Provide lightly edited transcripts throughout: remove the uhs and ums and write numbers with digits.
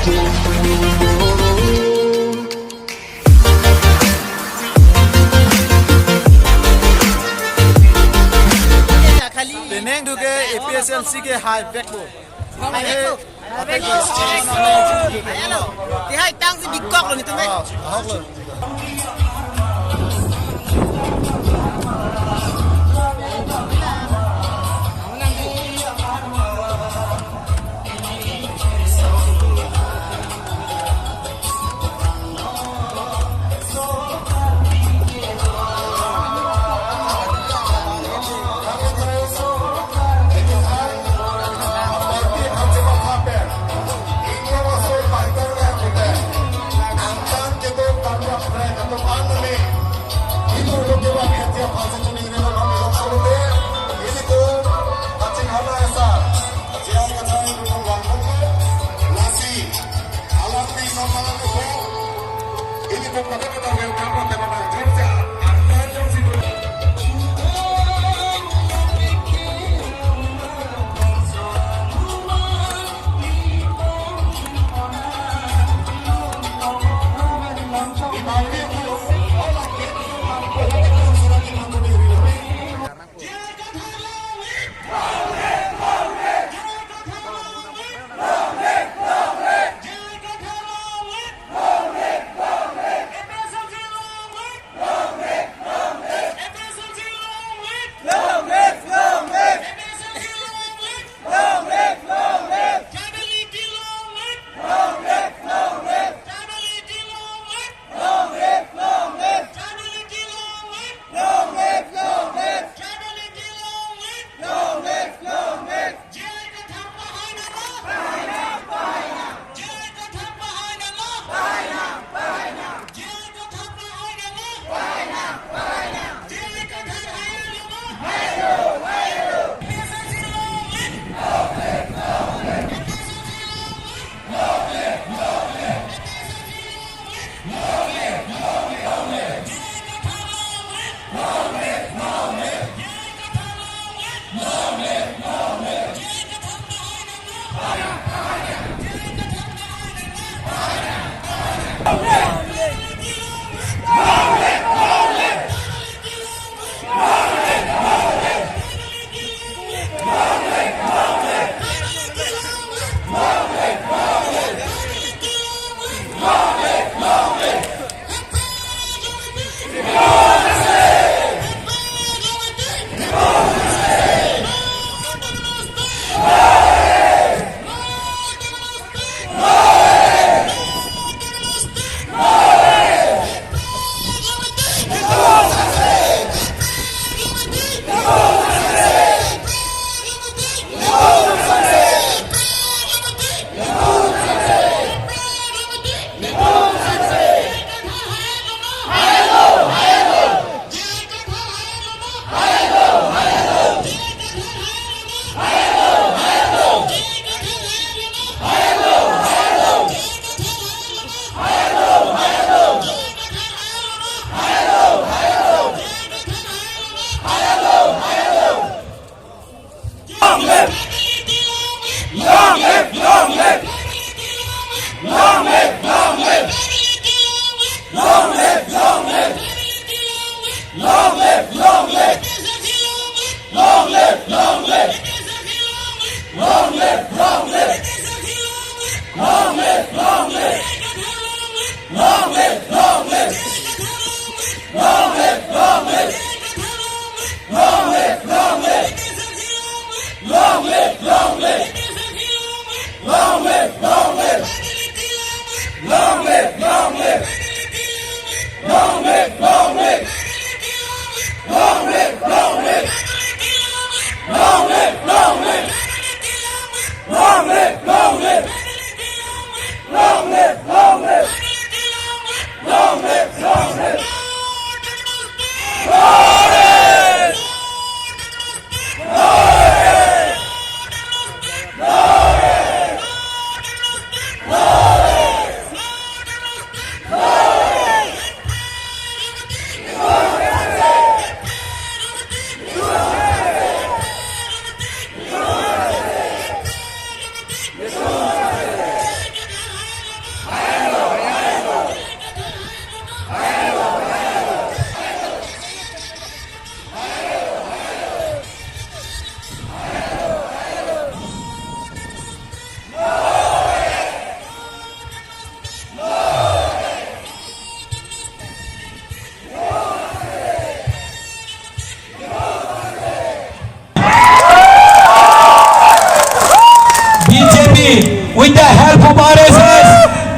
Penang tu ke APSLC ke high back bo. Ayan o. Tihay tang si Big Cock lo nito may. Hawk lo.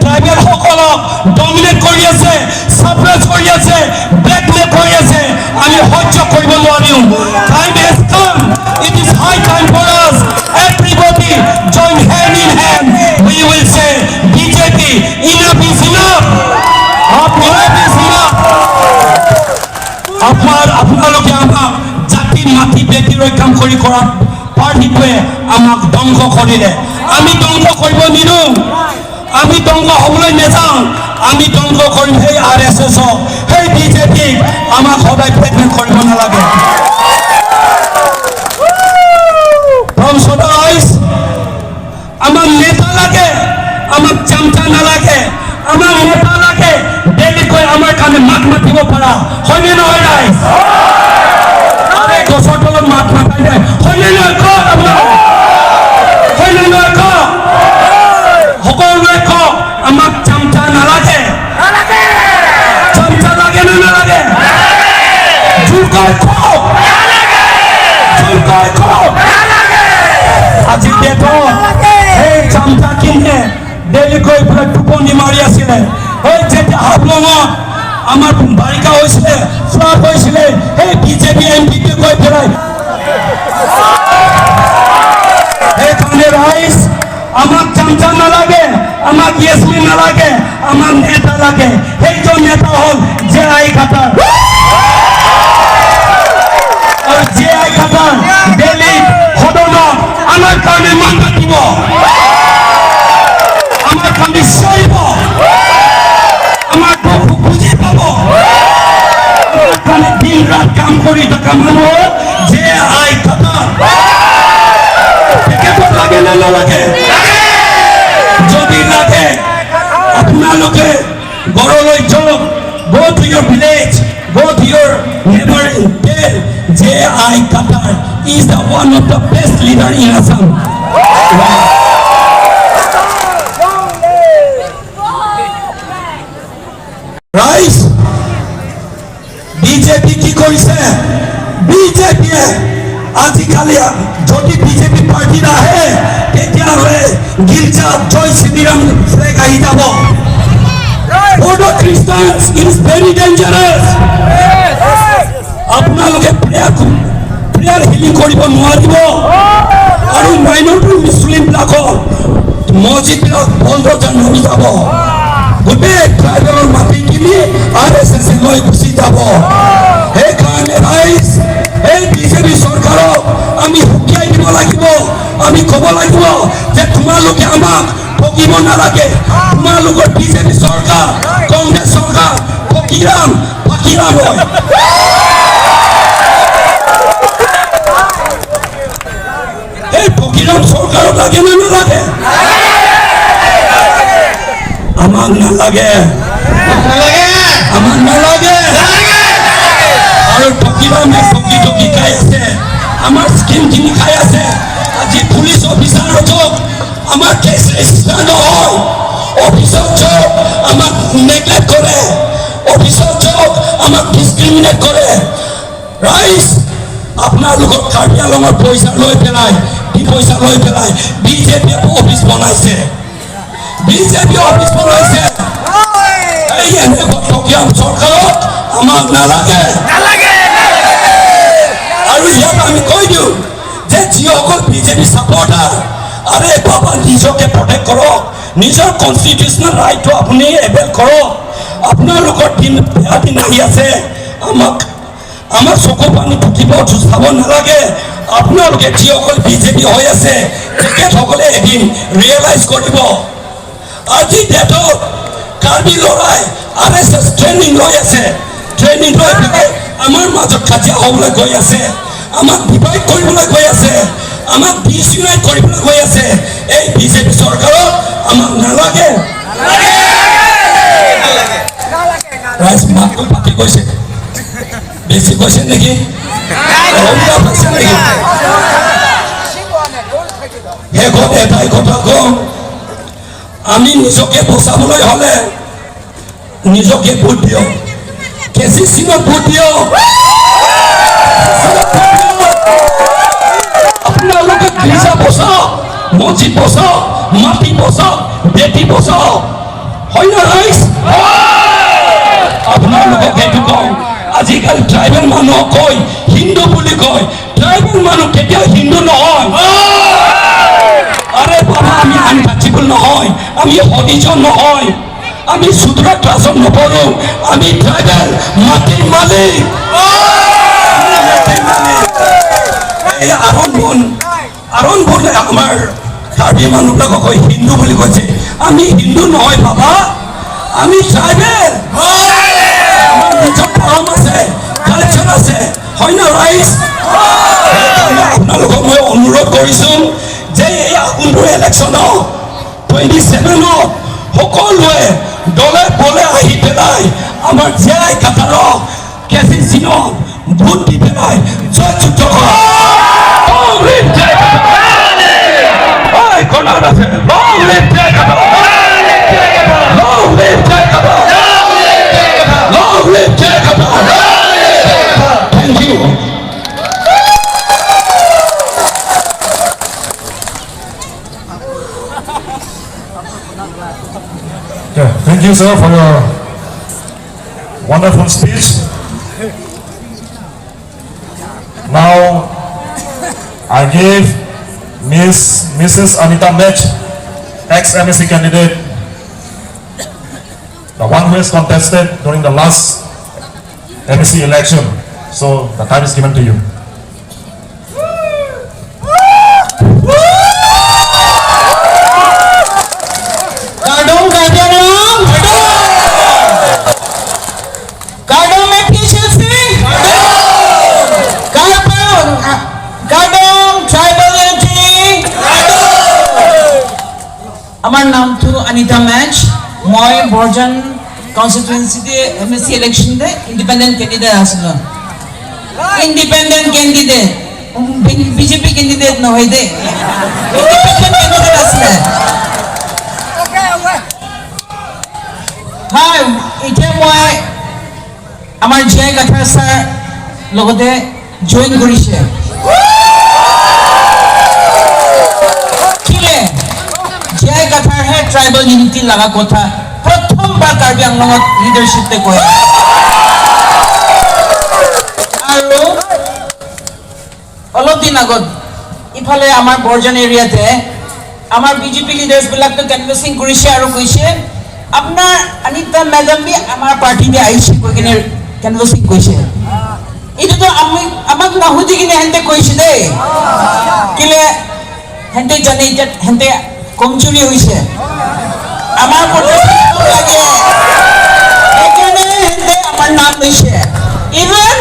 Tribal সকলক dominate কৰি আছে, সাপ্ৰেছ কৰি আছে, blackmail কৰি আছে। আমি সহ্য কৰিব নোৱাৰিম। Time has come. It is high time for us. Everybody join hand in hand. We will say BJP, enough is enough. Enough is enough. আপোনালোকে আমাক জাতি মাটি বেটি ৰক্ষা কৰি কৰা পাৰ্টিটোৱে আমাক ধ্বংস কৰিলে। আমি ধ্বংস কৰিব নিদিওঁ, আমি ধ্বংস হ'বলৈ নেযাওঁ। আমি ধ্বংস কৰিম সেই RSS, সেই BJPক। আমাক সদায় ব্লেকমেইল কৰিব নালাগে। আমাক নেতা লাগে, আমাক চামচা নালাগে। আমাক নেতা লাগে দিল্লীত গৈ আমাৰ কাৰণে মাত মাতিব পাৰা, হয়নে নহয় ৰাইজ? আৰে গছৰ তলত মাত মাতাই যায়, হয়নে নহয়? কওক আপোনালোকে, হয়নে নহয়? কওক, সকলোৱে কওক। আমাক চামচা নালাগে, চামচা লাগে নে নালাগে? জোৰকৈ কওক, জোৰকৈ কওক। আজি ডেটত সেই চামচাখিনিয়ে দিল্লীত গৈ পেলাই টোপনি মাৰি আছিলে। সেই যেতিয়া হাফলঙত আমাৰ বাৰিষা হৈছিলে, ফ্লাড হৈছিলে, সেই BJP MPকে গৈ পেলাই সেইকাৰণে ৰাইজ আমাক চামচা নালাগে, আমাক য়েছমেন নালাগে, আমাক নেতা লাগে। সেইজন নেতা হ'ল JI খাটাৰ। আৰু JI খাটাৰ দিল্লীত সদনত আমাৰ কাৰণে মান মাতিব, আমাৰ কাৰণে চিঞৰিব, আমাৰ দুখ বুজি পাব। আমাৰ কাৰণে দিন ৰাত কাম কৰি থকা মানুহ JI খাটাৰ। তেখেতক লাগে নে নালাগে? যদি লাগে আপোনালোকে ঘৰলৈ যাওক, go to your village, go to your neighbor and tell JI Khattar is the one of the best leader in Assam. Right? BJP কি কৰিছে? BJPয়ে আজিকালি যদি BJP পাৰ্টি আহে তেতিয়াহ'লে গিৰ্জাত জয় শ্ৰীৰাম ফ্লেগ আহি যাব। For the Christians it is very dangerous. আপোনালোকে prayer healing কৰিব নোৱাৰিব। আৰু মাইনৰিটি মুছলিমবিলাকৰ মছজিদবিলাক বন্ধ নামি যাব। গোটেই ট্ৰাইবেলৰ মাটি কিনি RSS লৈ গুচি যাব। সেইকাৰণে ৰাইজ এই BJP চৰকাৰক আমি সকীয়াই দিব লাগিব। আমি ক'ব লাগিব যে তোমালোকে আমাক ঠকিব নালাগে। তোমালোকৰ BJP চৰকাৰ, কংগ্ৰেছ চৰকাৰ ফকিৰাম ফাকিৰাম হয়। এই ফকিৰাম চৰকাৰক লাগে নে নালাগে? আমাক নালাগে, আমাক নালাগে। আৰু ফকিৰামে ঠকি ঠকি খাই আছে, আমাৰ স্কিমখিনি খাই আছে। আজি পুলিচ অফিচাৰত যাওক, আমাৰ কেছ ৰেজিষ্টাৰ নহয়। অফিচত যাওক আমাক নেগলেক্ট কৰে, অফিচত যাওক আমাক ডিছক্ৰিমিনেট কৰে। ৰাইজ আপোনালোকৰ কাৰ্বি আংলঙৰ পইচা লৈ পেলাই, কি পইচা লৈ পেলাই BJP অফিচ বনাইছে, BJP অফিচ বনাইছে। এই এনেকুৱা ঠগিয়াম চৰকাৰক আমাক নালাগে। আৰু ইয়াত আমি কৈ দিওঁ যে যিসকল BJP ছাপৰ্টাৰ, আৰে বাবা নিজকে প্ৰটেক্ট কৰক, নিজৰ কনষ্টিটিউচনেল ৰাইটটো আপুনি এভেইল কৰক। আপোনালোকৰ দিন বেয়া দিন আহি আছে, আমাৰ চকু পানী ফুটিব চাব নালাগে। আপোনালোকে যিসকল BJP হৈ আছে তেখেতসকলে এদিন ৰিয়েলাইজ কৰিব। আজি ডেটত কাৰ্বি ল'ৰাই RSS ট্ৰেইনিং লৈ আছে, ট্ৰেইনিং লৈ পেলাই আমাৰ মাজত কাজিয়া হ'বলৈ গৈ আছে, আমাক ডিভাইড কৰিবলৈ গৈ আছে, আমাক ডিচইউনাইট কৰিবলৈ গৈ আছে। এই BJP চৰকাৰক আমাক নালাগে। ৰাইজ মাতটো পাতি কৈছে, বেছি কৈছে নেকি? শেষত এটাই কথা কওঁ, আমি নিজকে বচাবলৈ হ'লে নিজকে ভোট দিয়ক, KCCত ভোট দিয়ক। আপোনালোকে গীৰ্জা বচাওক, মছজিদ বচাওক, মাটি বচাওক, বেটি বচাও হয় না ৰাইজ আপোনালোকক এইটো কওঁ আজিকালি ট্ৰাইবেল মানুহক কয় হিন্দু বুলি কয় ট্ৰাইবেল মানুহ কেতিয়াও হিন্দু নহয় আৰে বাবা আমি আনটাচেবল নহয় আমি হৰিজন নহয় আমি সুদ্রা ক্লাসত নপঢ়ো আমি ট্রাইবেল মাটির মালিক এই আরন বোন আমার কার্বি মানুহবিলাকক কয় হিন্দু বুলি কৈছে আমি হিন্দু নহয় বাবা আমি ট্রাইবেল আমার নিজৰ ধৰ্ম আছে কালচাৰ আছে হয় না ৰাইজ আপোনালোকক মই অনুৰোধ কৰিছো যে এই আগুনটো ইলেকশ্যনত 27ত সকলোৱে দলে বলে আহি পেলাই আমাৰ জীয়াই কাটাৰক কেচি চিনক ভোট দি পেলাই জয়যুক্ত কৰা Long live Jai Katar! Hey, Karnataka! Long live Jai Katar! Long live Jai Katar! Long live Jai Katar! Thank you. Yeah, thank you, sir, for your wonderful speech. Now, I give Mrs. Anita Mech, ex-MSC candidate, the one who has contested during the last MSC election. So, the time is given to you. আমার নাম তো Anita match মই বর্জন কনস্টিটুয়েন্সিতে MSc election দে independent candidate আছিল independent candidate BJP candidate নহয় দে independent candidate আছিল হাই এতিয়া মই আমার জয় কাঠাৰ স্যাৰ লগতে জয়েন কৰিছে জয় কাঠাৰ হে ট্ৰাইবাল ইউনিটি লাগা কথা প্ৰথমবাৰ কাৰ্বি আংলঙত লিডাৰশিপতে কয় আৰু অলপ দিন আগত ইফালে আমাৰ বৰ্জন এৰিয়াতে আমাৰ বিজেপি লিডাৰ্স বিলাকটো কেনভাসিং কৰিছে আৰু কৈছে আপোনাৰ অনিতা মেডাম বি আমাৰ পাৰ্টিতে আহিছে কৈ কিনে কেনভাসিং কৈছে এইটো আমাক নাহুদি কিনে হেনতে কৈছে দেই কিলে হেনতে জানে হেনতে কমজোরি হইছে আমার লাগে এখানে হেনতে আমার নাম হইছে even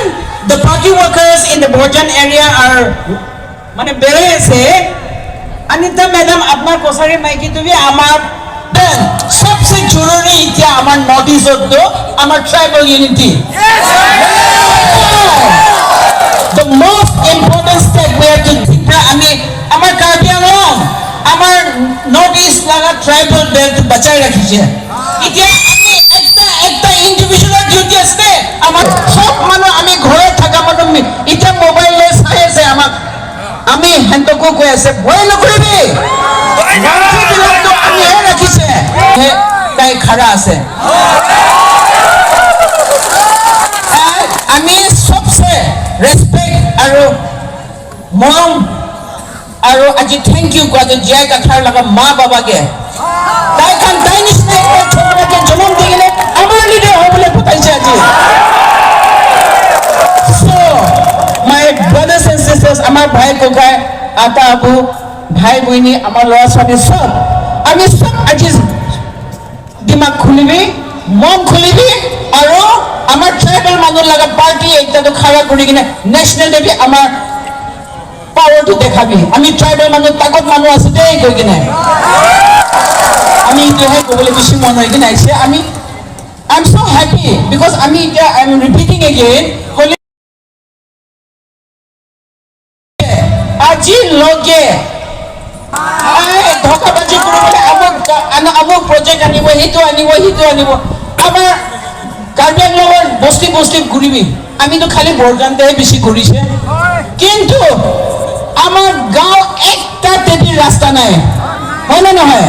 the party workers in the Borjan area are মানে বেড়ে আছে অনিতা ম্যাডাম আপনার কোসারি মাইকি তুমি আমার দেন সবচেয়ে জরুরি ইতিয়া আমার নর্থ ইস্ট তো আমার tribal unity the most important step we have to take আমি আমার কার্বি আংলং আমার নর্থ ইস্ট লাগা ট্রাইবাল বেল্ট বাঁচাই রাখিছে এতিয়া আমি একটা ইন্ডিভিজুয়াল ডিউটি আছে আমার সব মানুহ আমি ঘরে থাকা মানুহ এতিয়া মোবাইল লৈ চাই আছে আমাক আমি হেন্তকো কৈ আছে ভয় নকৰিবি মন্ত্ৰীবিলাকতো আমিহে ৰাখিছে তাই খাৰা আছে আমি সবচে ৰেসপেক্ট আৰু মৰম আৰু আজি থ্যাংক ইউ কোৱা জয় কাঠাৰ লগা মা বাবাকে তাই নিচিনা ছোৱালীকে জন্ম দি কিনে আমাৰ লিডাৰ হ'বলৈ পঠাইছে আজি so my brothers and sisters আমাৰ ভাই ককাই আটা আবু ভাই বহিনী আমাৰ ল'ৰা ছোৱালী সব আমি সব আজি দিমাগ খুলিবি মন খুলিবি আৰু আমাৰ ট্ৰাইবেল মানুহ লগা পাৰ্টি একটাটো খাৰা কৰি কিনে নেশ্যনেল ডে আমাৰ পাওয়ারটো দেখাবি আমি ট্রাইবেল মানুষ তাকত মানুষ আছে দেই কই কিনে আমি ইটোহে কবলে বেশি মন হয় কিনে আইছে আমি I am so happy because আমি এটা আই এম রিপিটিং এগেইন আজি লগে ধোকাবাজি কৰিবলৈ আমুক প্ৰজেক্ট আনিব সেইটো আনিব আমাৰ কাৰ্বি আংলঙৰ বস্তি ঘূৰিবি আমিতো খালি বৰগানতেহে বেছি ঘূৰিছে কিন্তু আমাৰ গাঁও একটা তেটিৰ ৰাস্তা নাই হয় নে নহয়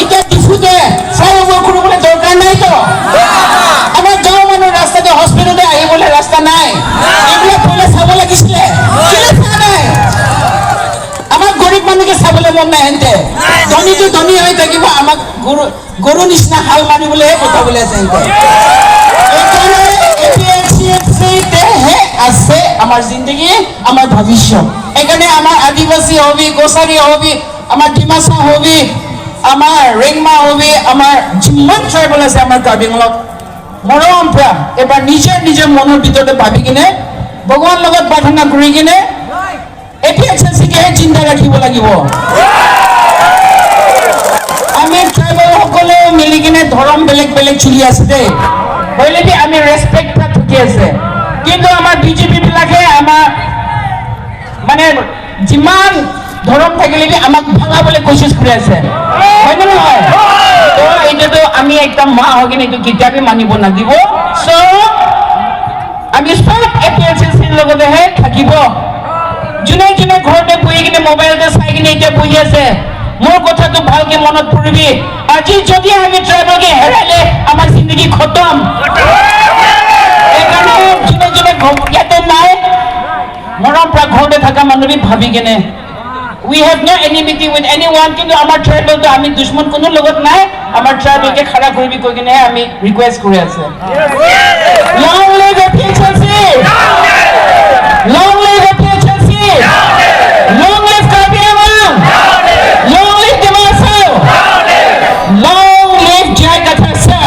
এতিয়া ডিফুতে ফ্লাইঅভাৰ কৰিবলৈ দৰকাৰ নাইতো আমাৰ গাঁৱৰ মানুহ ৰাস্তাতে হস্পিটেলতে আহিবলৈ ৰাস্তা নাই এইবিলাক পहिले চাব লাগিছিলে কেলে চোৱা নাই আমাক গৰীব মানুহকে চাবলৈ মন নাই হেনতে ধনীটো ধনী হৈ থাকিব আমাক গৰু নিচিনা হাল মাৰিবলৈহে পঠাবলৈ আছে হেনতে এপিএলচিতেহে আছে আমাৰ জিন্দগী আমাৰ ভৱিষ্যত সেইকাৰণে আমাৰ আদিবাসী হবি গোসাৰী হবি আমাৰ ডিমাচা হবি আমাৰ ৰেংমা হবি আমাৰ যিমান ট্ৰাইবেল আছে আমাৰ কাৰ্বি আংলং মৰম প্ৰেম এবাৰ নিজৰ মনৰ ভিতৰতে ভাবি কিনে ভগৱানৰ লগত প্ৰাৰ্থনা কৰি কিনে এপিএলচিকেহে জিন্দা ৰাখিব লাগিব আমি ট্ৰাইবেল সকলে মিলি কিনে ধৰ্ম বেলেগ বেলেগ চলি আছে দেই হইলেদি আমি ৰেসপেক্ট থাকি আছে কিন্তু আমাৰ বিজেপি বিলাকে আমাৰ মানে যিমান ধৰম থাকিলে আমাক ভাঙাবলৈ কোশিশ কৰি আছে হয় নে নহয় তো এইটো আমি একদম মা হৈ কিনে এইটো কিতাপে মানিব নাদিব সো আমি সব এপিএলচিৰ লগতেহে থাকিব যোনে যোনে ঘৰতে বহি কিনে মোবাইলতে চাই কিনে এতিয়া বহি আছে মোৰ কথাটো ভালকে মনত পৰিবি আজি যদি আমি ট্ৰাইবেলকে হেৰাইলে আমাৰ জিন্দগী খতম এইকাৰণে যোনে যোনে ইয়াতে নাই মৰম পৰা ঘৰতে থকা মানুহবি ভাবি কিনে we have no enmity with anyone কিন্তু আমাৰ ট্ৰাইবেলটো আমি দুশ্মন কোনো লগত নাই আমাৰ ট্ৰাইবেলকে খাৰা কৰিবি কৈ কিনে আমি ৰিকুৱেষ্ট কৰি আছে long live এপিএলচি long live এপিএলচি long live Karbi Anglong long live Dimasa long live জয় কথা sir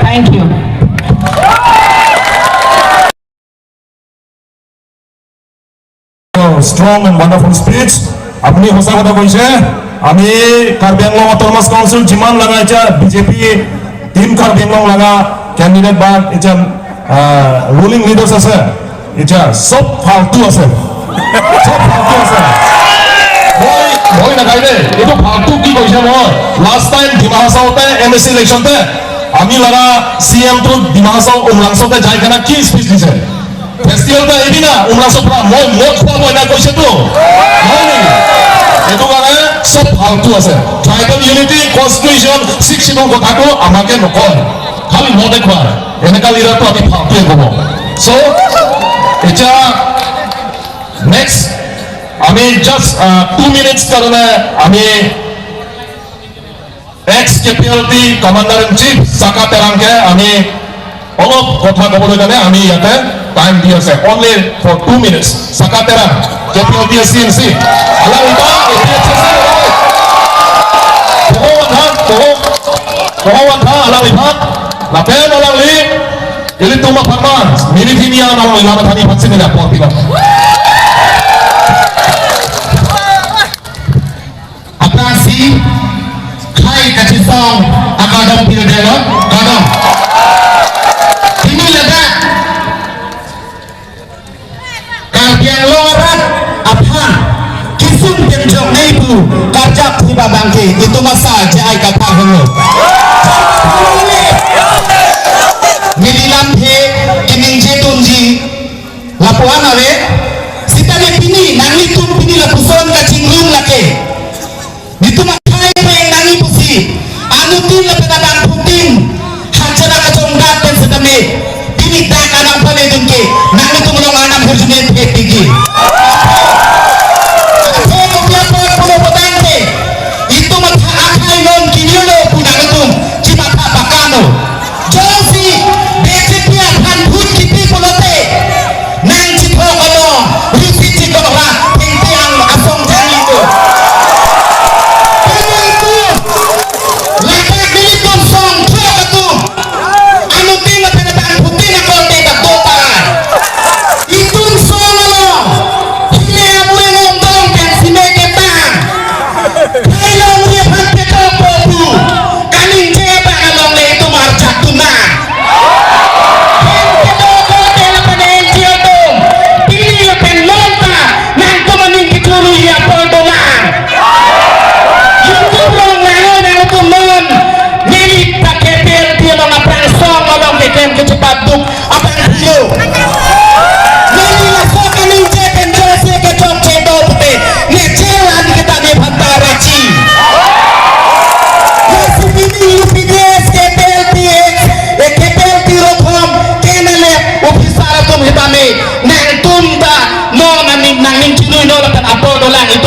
thank you strong and wonderful speech. আপনি সঁচা কথা কৈছে আমি কাৰ্বি আংলং অট'নমাছ কাউন্সিল যিমান লগা এতিয়া বিজেপি টিম কাৰ্বি আংলং লগা কেণ্ডিডেট বা এতিয়া ৰুলিং লিডাৰ্ছ আছে এতিয়া চব ফাল্টু আছে মই নাখাই দেই এইটো ফাল্টু কি কৈছে মই লাষ্ট টাইম ডিমা হাছাওতে MSC ইলেকশ্যনতে আমি লগা CM-টো ডিমা হাছাও উমৰাংছতে যাই কেনে কি স্পীচ দিছে ফেষ্টিভেলটা এদিনা উমৰাংছৰ পৰা মই মদ খোৱাব এনে কৈছেতো নহয় নেকি এইটো কাৰণে চব ফাল্টু আছে ট্ৰাইবেল ইউনিটি কনষ্টিটিউশ্যন শিক্ষিতৰ কথাটো আমাকে নকয় খালি মদে খোৱাৰ এনেকা লিডাৰটো আমি ফাল্টুৱে ক'ব চ' এতিয়া নেক্সট আমি জাষ্ট 2 মিনিটছ কাৰণে আমি x KPLT commander in chief চাকা তেৰাংকে আমি অলপ কথা ক'বলৈ কাৰণে আমি ইয়াতে টাইম দি আছে অনলি ফৰ 2 মিনিটছ চাকা Terang KPLT CNC আলাৰ Iba Pengawatan alang lihat, lapen alang li, ili tuma farman, mini finia alang ilamat hani vaksin ini apa tiba. Atrasi, kai kacisong, akadam pilih kadam. Ini lega, karbiang lorat, apa? Kisum penjong neibu, karjak tiba bangke, itu masa jai kata hulu. Mililam he kining jetunji lapuan ave sita le pini nangi tum pini la puson ka chingrung lake ditu makai pe nangi pusi anu tin la pedadan putin hajara ka jonggat pen sedame pini tak anam pale dunke nangi tum long anam hurjune pe tigi ase ko pia por pulo potante itu matha akai non kinilo punang tum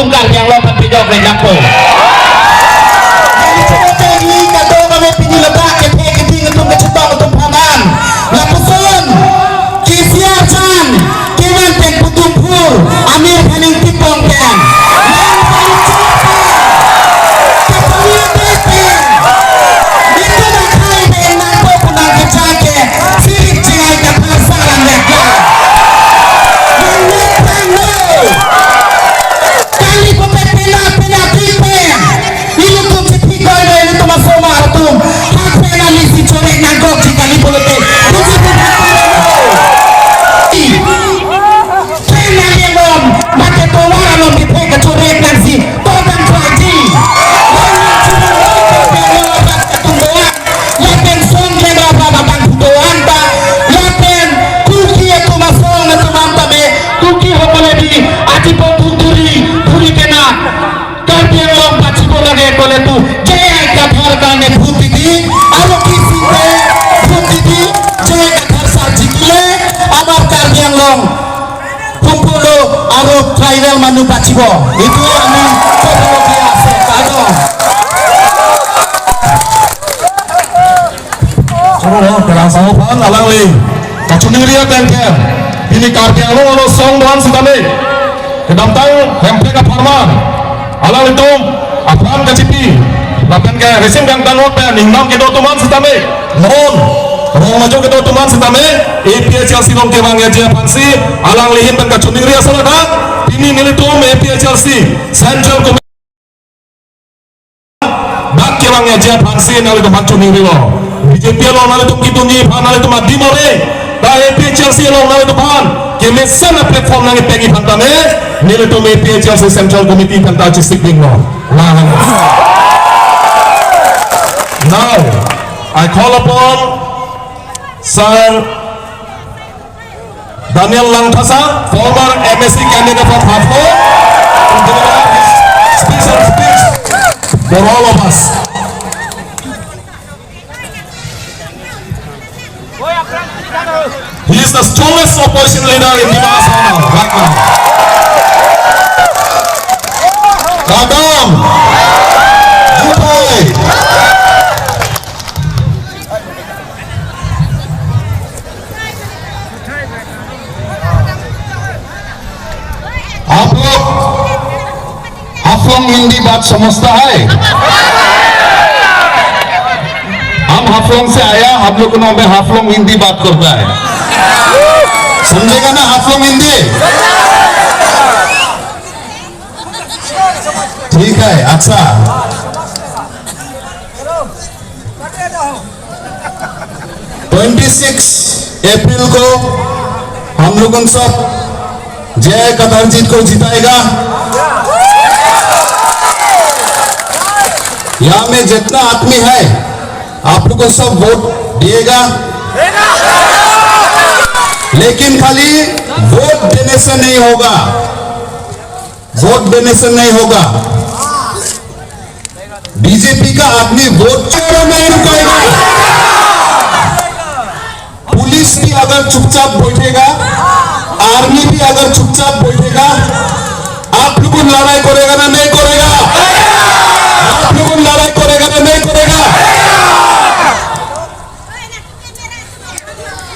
tum karbi ang lopat video kay Lapo. Ini kado kami pinjil letak ke keting tum ke cetok tum paman. Lapuson kisiasan kiman ten putumpur amir haning tipong kan. Tribal manu bacibo itu kami teknologi aset kado. Coba lo terang sama pan alang li. Kacung ria tengkem. Ini karya lo song doan sedame. Kedam tahu hempe ka farman. Alang itu apaan kacipi. Lapan ke resim yang tanot pe ningnam kedo tuman sedame. Non. Rong maju kedo tuman sedame. APHLC long ke bangya dia pansi. Alang lihin dan kacung ria salah. Ini militum APHLC Central Committee dak kirang aja pansi nali to pancu ni riwo BJP lo nali to kitu ni pan nali to madi more ta APHLC lo nali to pan ke mesana platform nali pegi pantane militum APHLC Central Committee panta chistik no lahan. Now I call upon Sir Daniel Langthasa, former MSc candidate from HAFLO, to deliver his special speech for all of us. He is the strongest opposition leader in Dimahasana right now. Kadam, Jutai. आप लोग हाफलोंग हिंदी बात समझता है? हम हाफलोंग से आया, हम लोग को में हाफलोंग हिंदी बात करता है, समझेगा ना हाफलोंग हिंदी? ठीक है, अच्छा। 26 अप्रैल को हम लोग उन सब जय कतरजीत को जिताएगा। यहाँ में जितना आदमी है आप लोग को सब वोट दिएगा, लेकिन खाली वोट देने से नहीं होगा, वोट देने से नहीं होगा। बीजेपी का आदमी वोट चोरों नहीं रुकेगा। पुलिस भी अगर चुपचाप बैठेगा, आर्मी भी अगर चुपचाप बैठेगा, आप लोगों लड़ाई करेगा ना नहीं करेगा? आप लोगों लड़ाई करेगा ना नहीं करेगा?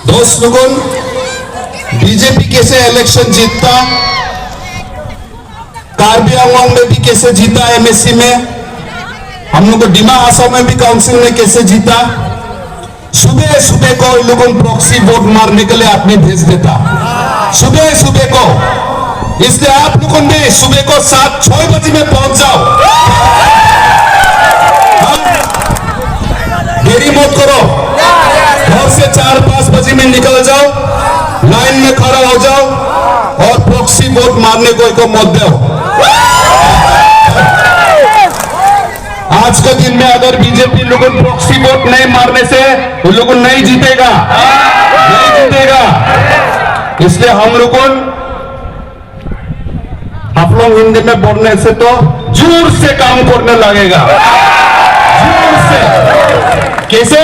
दोस्त लोगों, बीजेपी कैसे इलेक्शन जीतता, कार्बी आंगलोंग में भी कैसे जीता, एमएससी में, हम लोग को डिमा हासाओ में भी काउंसिल में कैसे जीता। सुबह सुबह को इन लोगों प्रॉक्सी वोट मारने के लिए आदमी भेज देता, सुबह सुबह को। इसलिए आप लोगों ने सुबह को 7-6 बजे में पहुंच जाओ, देरी मत करो। घर से 4-5 बजे में निकल जाओ, लाइन में खड़ा हो जाओ और प्रॉक्सी वोट मारने को मत दो। आज के दिन में अगर बीजेपी लोगों प्रॉक्सी वोट नहीं मारने से वो लोग नहीं जीतेगा, नहीं जीतेगा। इसलिए हम लोगों आप लोग हिंदी में बोलने से तो जोर से काम करने लगेगा, जोर से। कैसे?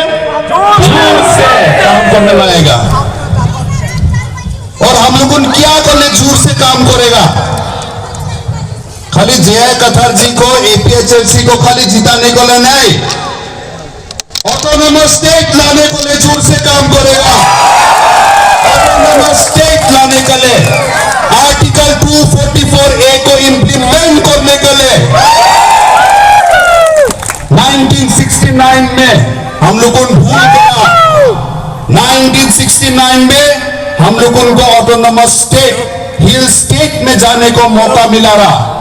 जोर से काम करने लगेगा। और हम लोगों क्या करने जोर से काम करेगा? खाली खाली जय कथर जी को एपीएचएलसी को खाली जिताने को ले नहीं, ऑटोनोमस स्टेट लाने को ले जोर से काम करेगा। ऑटोनोमस स्टेट लाने के लिए आर्टिकल 244A को इंप्लीमेंट करने के लिए 1969 में हम लोगों ने भूल गया। 1969 में हम लोगों को ऑटोनोमस स्टेट हिल स्टेट में जाने को मौका मिला रहा।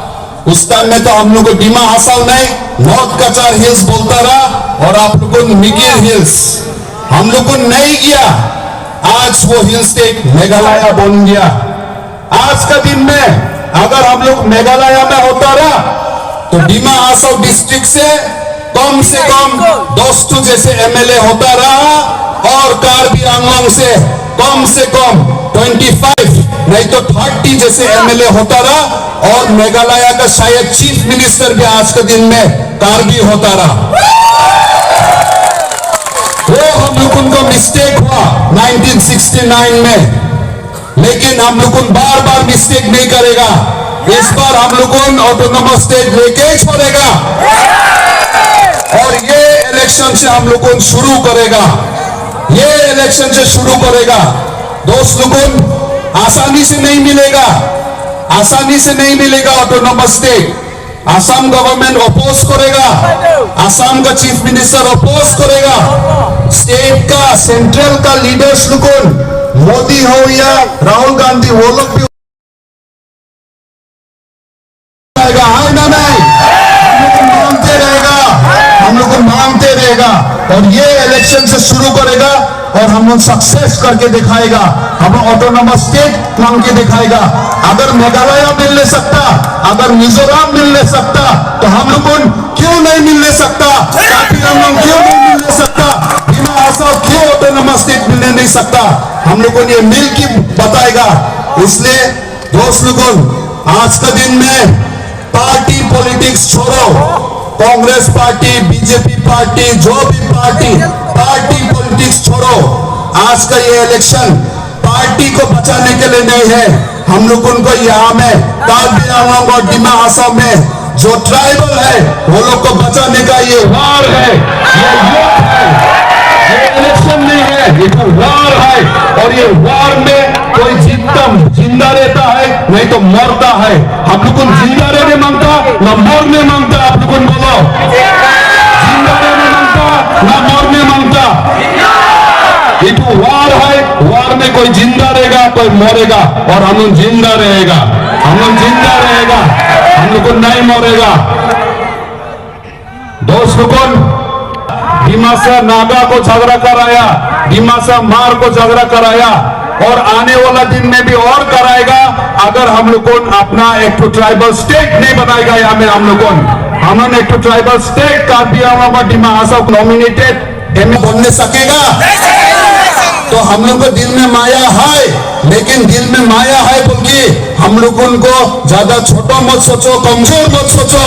उस टाइम में तो हम लोग को डिमा हासाव नहीं, नॉर्थ कचार हिल्स बोलता रहा और आप लोगों को मिगिर हिल्स हम लोग को नहीं किया। आज वो हिल स्टेट मेघालय बन गया। आज का दिन में अगर हम लोग मेघालय में होता रहा तो डिमा हासाव डिस्ट्रिक्ट से कम 10 जैसे एमएलए होता रहा और कार्बी आंगलोंग से कम 25 नहीं तो 30 जैसे एमएलए होता रहा और मेघालय का शायद चीफ मिनिस्टर भी आज के दिन में कार्बी होता रहा। वो हम लोगों को मिस्टेक हुआ 1969 में, लेकिन हम लोग बार बार मिस्टेक नहीं करेगा। इस बार हम लोग ऑटोनोमस स्टेट लेके छोड़ेगा और ये इलेक्शन से हम लोग शुरू करेगा। ये इलेक्शन से शुरू करेगा। दोस्त लोगों, आसानी से नहीं मिलेगा, आसानी से नहीं मिलेगा ऑटोनोमस स्टेट। आसाम गवर्नमेंट अपोज करेगा, आसाम का चीफ मिनिस्टर अपोज करेगा, स्टेट का सेंट्रल का लीडर्स लोग मोदी हो या राहुल गांधी वो लोग भी आएगा। हाँ ना नहीं, हम लोग मांगते रहेगा और ये इलेक्शन से शुरू करेगा और हम लोग सक्सेस करके दिखाएगा। हम ऑटोनोमस स्टेट मांग के दिखाएगा। अगर मेघालय मिल नहीं सकता, अगर मिजोरम मिल नहीं सकता तो हम लोग क्यों नहीं मिल सकता? क्यों नहीं मिल सकता? डिमा हासाव क्यों ऑटोनोमस स्टेट मिलने नहीं सकता? हम लोगों ने मिल के बताएगा। इसलिए दोस्त लोगों, आज का दिन में पार्टी पॉलिटिक्स छोड़ो। कांग्रेस पार्टी, बीजेपी पार्टी, जो भी पार्टी पॉलिटिक्स छोड़ो। आज का ये इलेक्शन पार्टी को बचाने के लिए नहीं है। हम लोग उनको यहाँ में कार्बी आंगलोंग और डिमा हासाव में जो ट्राइबल है वो लोग को बचाने का ये वार है, ये युद्ध है, ये इलेक्शन नहीं है, ये तो वार है। और ये वार में कोई जिंदा रहता है नहीं तो मरता है। हम लोग जिंदा रहने मांगता ना मरने मांगता। आप लोग बोलो, जिंदा रहने मांगता ना मरने मांगता। ये तो वार है, वार में कोई जिंदा रहेगा कोई मरेगा और हम लोग जिंदा रहेगा, हम लोग जिंदा रहेगा, हम लोग नहीं मरेगा। दोस्त लोगों, डिमासा नागा को झगड़ा कराया, डिमासा मार को झगड़ा कराया और आने वाला दिन में भी और कराएगा। अगर हम लोग अपना एक तो ट्राइबल स्टेट नहीं बनाएगा, यहाँ में हम लोगों हमने एक तो ट्राइबल स्टेट कार्बी आंगलोंग और डिमा हासाव नॉमिनेटेड एमए बनने सकेगा। तो हम लोग को दिल में माया है, लेकिन दिल में माया है बोल के हम लोगों को ज्यादा छोटा मत सोचो, कमजोर मत सोचो।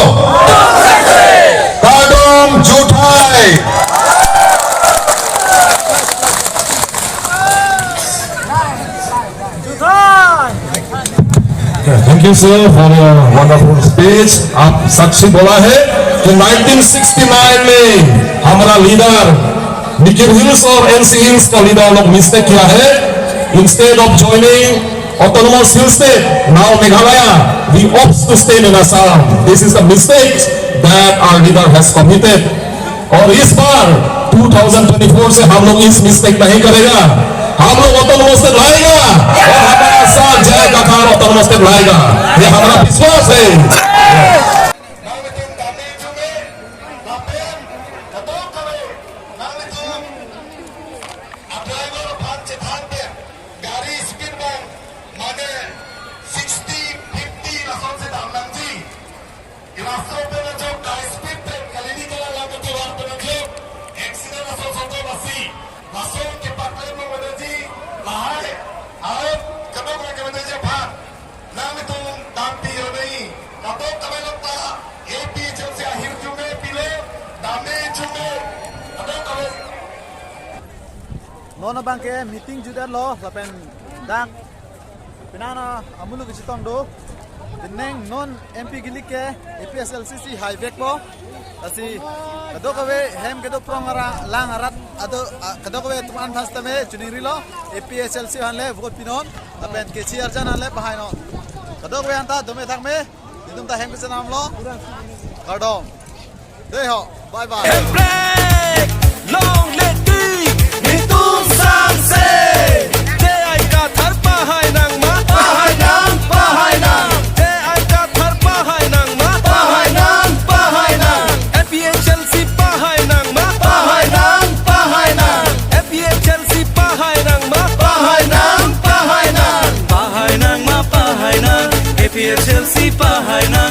काडोम झूठा है। Thank you sir for your wonderful speech. आप साक्षी बोला है कि 1969 में हमारा लीडर मिगिर हिल्स और एनसी हिल्स का लीडर लोग मिस्टेक किया है। Instead of joining autonomous hill state, now Meghalaya we opt to stay in Assam. This is the mistake that our leader has committed. और इस बार 2024 से हम लोग इस मिस्टेक नहीं करेगा। हम लोग ऑटोनोमस स्टेट लाएगा और हमारा साथ जय कथार ऑटोनोमस स्टेट लाएगा, ये हमारा विश्वास है। Nono bangke meeting juga lo, sapen dak, pinana amulu kisitong do, Neng non MP gilik ke APSLCC high vek bo. Asi kadokawe hem kedo prongara lang arat ado kadokawe tuan thastame juniri lo APSLC hanle vote pinon apen ke chiar jan hanle bahai no. Kadokawe anta dome thakme didum ta hem ke nam lo. Kadom. Dei ho. Bye bye. Break long let be nitum sanse te ai ka thar pahai nang ma pahai nang te ai ka thar pahai nang ma pahai nang FPHLC pahai nang ma pahai nang FPHLC pahai nang ma pahai nang ma pahai nang FPHLC pahai nang